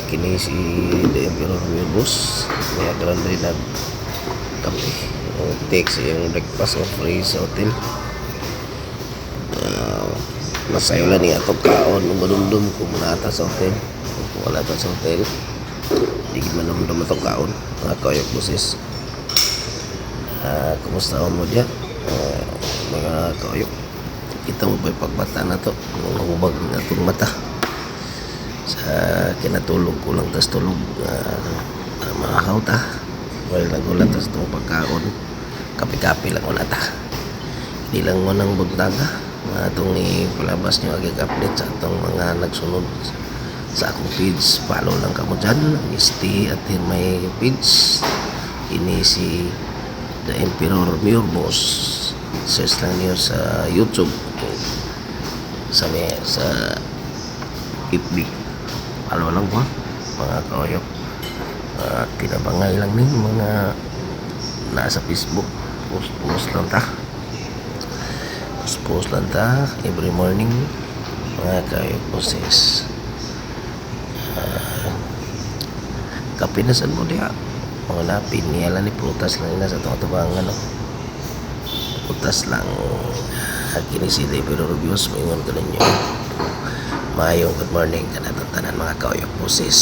Kini si The Emperor Wilbus. May agran rin na kape. Take sa yung breakfast of free sa hotel. Masayo lang niya itong kaon. Umadumdum kung manata sa hotel. Kung wala ta sa hotel, hindi manumdum itong kaon. Mga kayok busis. Kumusta mo dyan? Mga kayok. Kita mo ba yung pagbata na to? Nangubag na itong mata. Sa kinatulog ko lang tas tulog mahaw ta wala lang ulat tas itong pagkaon kapi-kapi lang ulat ta hindi lang mo nang buntaga itong ipalabas nyo agig-update sa itong mga nagsunod sa akong page. Follow lang kamo dyan, stay at my page. Ini si The Emperor Wilbus. Search lang niyo sa YouTube sa FB. Follow lang po mga kaoyok. Tinabangay lang nin mga nasa Facebook. Post lang ta. Post lang ta every morning mga kaoyok boses. Kapinasan mo diha mga napin niya lang ni prutas lang na sa tubangan no. Prutas lang. Kini si David Reviews maingon ka ninyo. Mayong good morning kanatong tanan mga kaoyok boses.